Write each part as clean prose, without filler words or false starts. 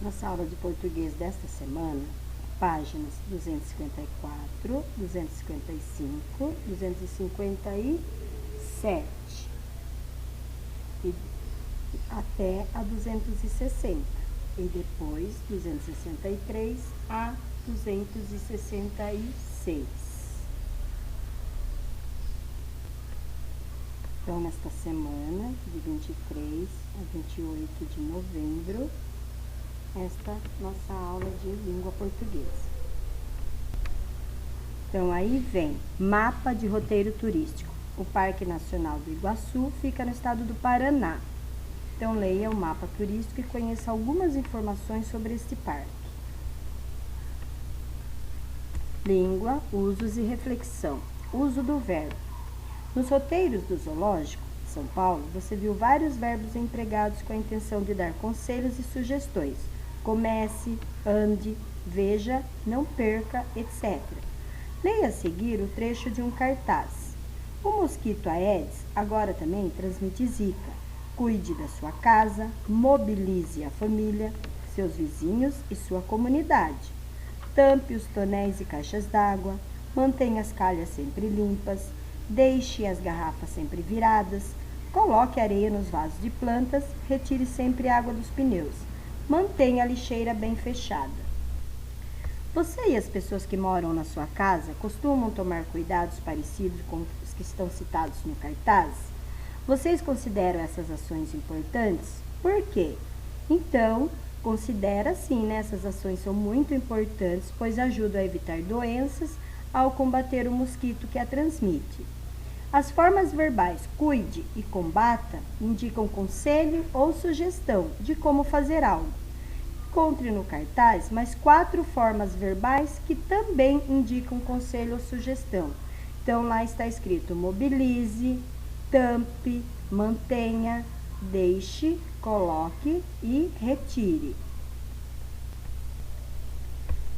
Nossa aula de português desta semana, páginas 254, 255, 257 e até a 260 e depois 263 a 266. Então, nesta semana, de 23 a 28 de novembro, esta nossa aula de língua portuguesa. Então, aí vem mapa de roteiro turístico. O Parque Nacional do Iguaçu fica no estado do Paraná. Então, leia o mapa turístico e conheça algumas informações sobre este parque. Língua, usos e reflexão. Uso do verbo. Nos roteiros do Zoológico de São Paulo, você viu vários verbos empregados com a intenção de dar conselhos e sugestões. Comece, ande, veja, não perca, etc. Leia a seguir o trecho de um cartaz. O mosquito Aedes agora também transmite zika. Cuide da sua casa, mobilize a família, seus vizinhos e sua comunidade. Tampe os tonéis e caixas d'água, mantenha as calhas sempre limpas, deixe as garrafas sempre viradas, coloque areia nos vasos de plantas, retire sempre a água dos pneus. Mantenha a lixeira bem fechada. Você e as pessoas que moram na sua casa costumam tomar cuidados parecidos com os que estão citados no cartaz? Vocês consideram essas ações importantes? Por quê? Então, considera sim, né? Essas ações são muito importantes, pois ajudam a evitar doenças ao combater o mosquito que a transmite. As formas verbais cuide e combata indicam conselho ou sugestão de como fazer algo. Encontre no cartaz mais 4 formas verbais que também indicam conselho ou sugestão. Então, lá está escrito mobilize, tampe, mantenha, deixe, coloque e retire.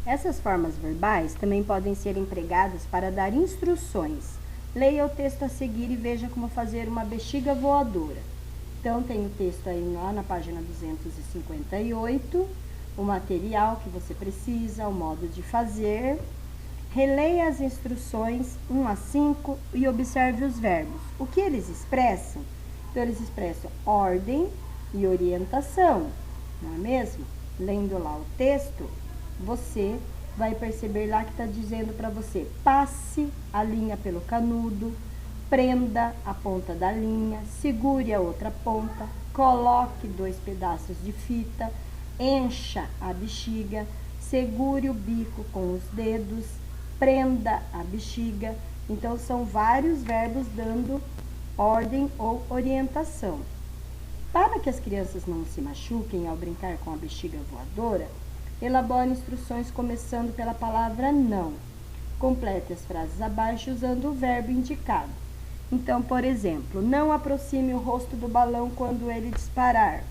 Essas formas verbais também podem ser empregadas para dar instruções. Leia o texto a seguir e veja como fazer uma bexiga voadora. Então, tem o texto aí lá na página 258, o material que você precisa, o modo de fazer. Releia as instruções 1 a 5 e observe os verbos. O que eles expressam? Então, eles expressam ordem e orientação, não é mesmo? Lendo lá o texto, você vai perceber lá que está dizendo para você: passe a linha pelo canudo, prenda a ponta da linha, segure a outra ponta, coloque 2 pedaços de fita, encha a bexiga, segure o bico com os dedos, prenda a bexiga. Então, são vários verbos dando ordem ou orientação. Para que as crianças não se machuquem ao brincar com a bexiga voadora, elabore instruções começando pela palavra não. Complete as frases abaixo usando o verbo indicado. Então, por exemplo, não aproxime o rosto do balão quando ele disparar.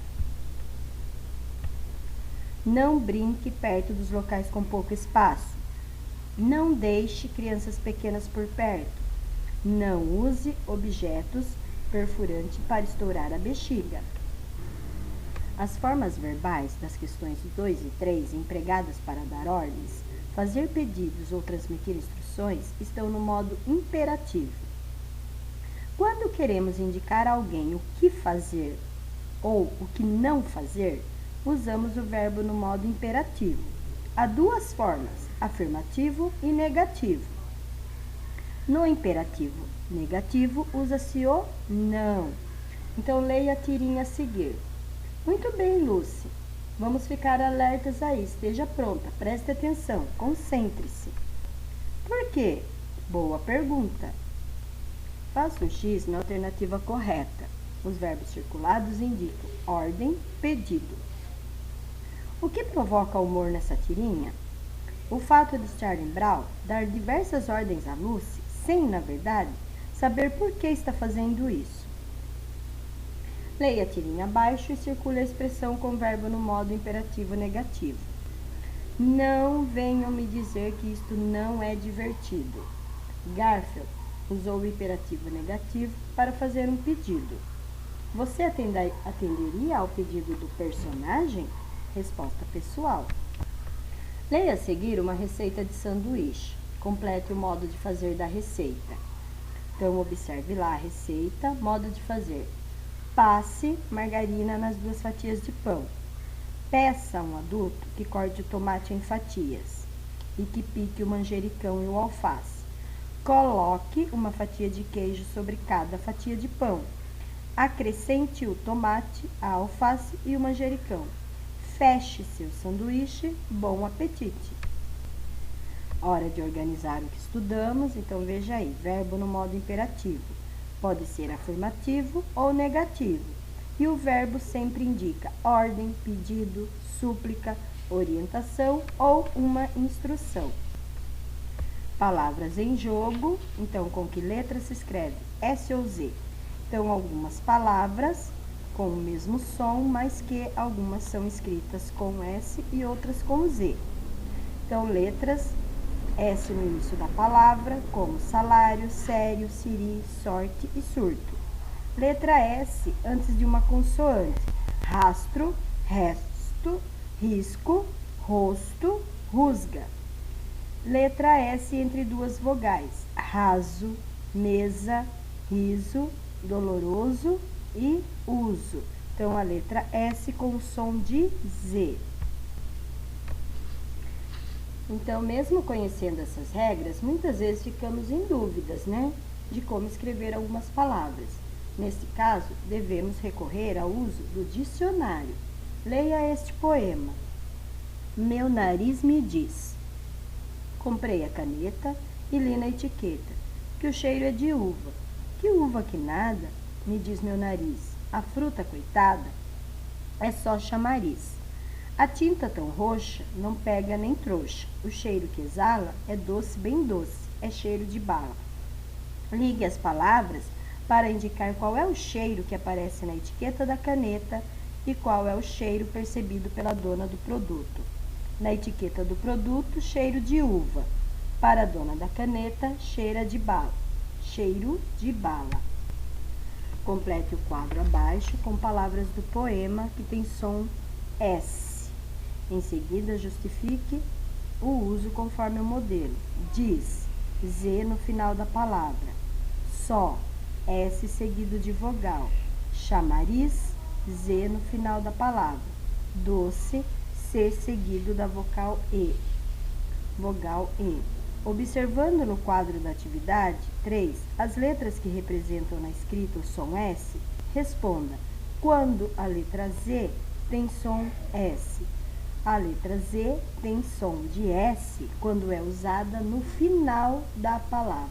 Não brinque perto dos locais com pouco espaço. Não deixe crianças pequenas por perto. Não use objetos perfurantes para estourar a bexiga. As formas verbais das questões 2 e 3, empregadas para dar ordens, fazer pedidos ou transmitir instruções, estão no modo imperativo. Quando queremos indicar a alguém o que fazer ou o que não fazer, usamos o verbo no modo imperativo. Há 2 formas, afirmativo e negativo. No imperativo negativo, usa-se o não. Então, leia a tirinha a seguir. Muito bem, Lucy. Vamos ficar alertas aí. Esteja pronta. Preste atenção. Concentre-se. Por quê? Boa pergunta. Faça um X na alternativa correta. Os verbos circulados indicam ordem, pedido. O que provoca humor nessa tirinha? O fato de Charlie Brown dar diversas ordens a Lucy, sem, na verdade, saber por que está fazendo isso. Leia a tirinha abaixo e circule a expressão com o verbo no modo imperativo negativo. Não venham me dizer que isto não é divertido. Garfield usou o imperativo negativo para fazer um pedido. Você atenderia ao pedido do personagem? Resposta pessoal. Leia a seguir uma receita de sanduíche. Complete o modo de fazer da receita. Então, observe lá a receita, modo de fazer. Passe margarina nas 2 fatias de pão. Peça a um adulto que corte o tomate em fatias e que pique o manjericão e o alface. Coloque uma fatia de queijo sobre cada fatia de pão. Acrescente o tomate, a alface e o manjericão. Feche seu sanduíche. Bom apetite! Hora de organizar o que estudamos, então veja aí, verbo no modo imperativo. Pode ser afirmativo ou negativo. E o verbo sempre indica ordem, pedido, súplica, orientação ou uma instrução. Palavras em jogo, então com que letra se escreve? S ou Z? Então, algumas palavras com o mesmo som, mas que algumas são escritas com S e outras com Z. Então, letras S no início da palavra, como salário, sério, siri, sorte e surto. Letra S antes de uma consoante, rastro, resto, risco, rosto, rusga. Letra S entre 2 vogais, raso, mesa, riso, doloroso e uso. Então, a letra S com o som de Z. Então, mesmo conhecendo essas regras, muitas vezes ficamos em dúvidas, né? De como escrever algumas palavras. Nesse caso, devemos recorrer ao uso do dicionário. Leia este poema. Meu nariz me diz. Comprei a caneta e li na etiqueta que o cheiro é de uva. Que uva que nada, me diz meu nariz. A fruta, coitada, é só chamariz. A tinta tão roxa não pega nem trouxa. O cheiro que exala é doce, bem doce, é cheiro de bala. Ligue as palavras para indicar qual é o cheiro que aparece na etiqueta da caneta e qual é o cheiro percebido pela dona do produto. Na etiqueta do produto, cheiro de uva. Para a dona da caneta, cheira de bala. Cheiro de bala. Complete o quadro abaixo com palavras do poema que tem som S. Em seguida, justifique o uso conforme o modelo. Diz, Z no final da palavra. Só, S seguido de vogal. Chamariz, Z no final da palavra. Doce, C seguido da vogal E. Vogal E. Observando no quadro da atividade 3, as letras que representam na escrita o som S, responda quando a letra Z tem som S. A letra Z tem som de S quando é usada no final da palavra.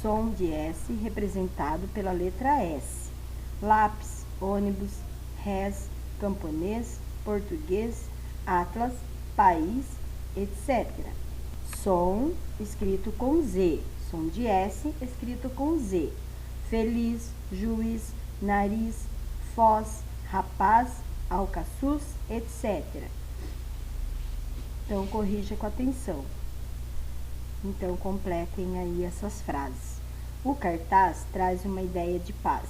Som de S representado pela letra S. Lápis, ônibus, res, camponês, português, atlas, país, etc. Som escrito com Z. Som de S escrito com Z. Feliz, juiz, nariz, foz, rapaz, alcaçuz, etc. Então, corrija com atenção. Então, completem aí essas frases. O cartaz traz uma ideia de paz.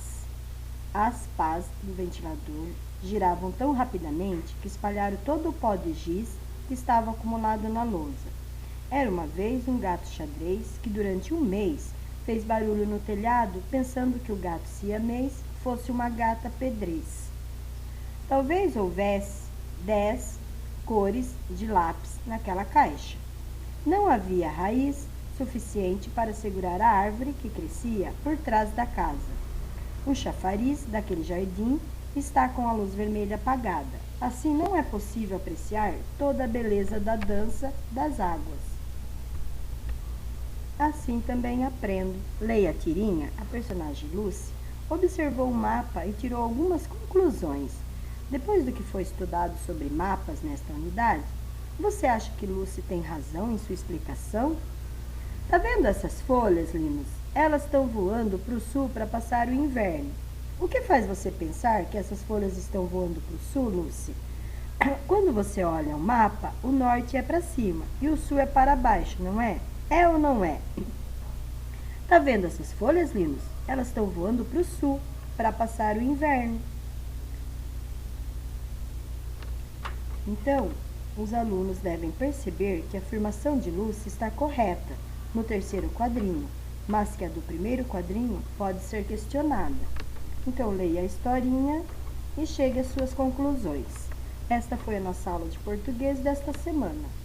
As pás do ventilador giravam tão rapidamente que espalharam todo o pó de giz que estava acumulado na lousa. Era uma vez um gato xadrez que durante um mês fez barulho no telhado pensando que o gato siamês fosse uma gata pedrez. Talvez houvesse 10 cores de lápis naquela caixa. Não havia raiz suficiente para segurar a árvore que crescia por trás da casa. O chafariz daquele jardim está com a luz vermelha apagada. Assim não é possível apreciar toda a beleza da dança das águas. Assim também aprendo. Leia a tirinha, a personagem Lucy observou o mapa e tirou algumas conclusões. Depois do que foi estudado sobre mapas nesta unidade, você acha que Lucy tem razão em sua explicação? Tá vendo essas folhas, Linus? Elas estão voando para o sul para passar o inverno. O que faz você pensar que essas folhas estão voando para o sul, Lucy? Quando você olha o mapa, o norte é para cima e o sul é para baixo, não é? É ou não é? Tá vendo essas folhas, Linus? Elas estão voando para o sul para passar o inverno. Então, os alunos devem perceber que a afirmação de Lúcia está correta no terceiro quadrinho, mas que a do primeiro quadrinho pode ser questionada. Então, leia a historinha e chegue às suas conclusões. Esta foi a nossa aula de português desta semana.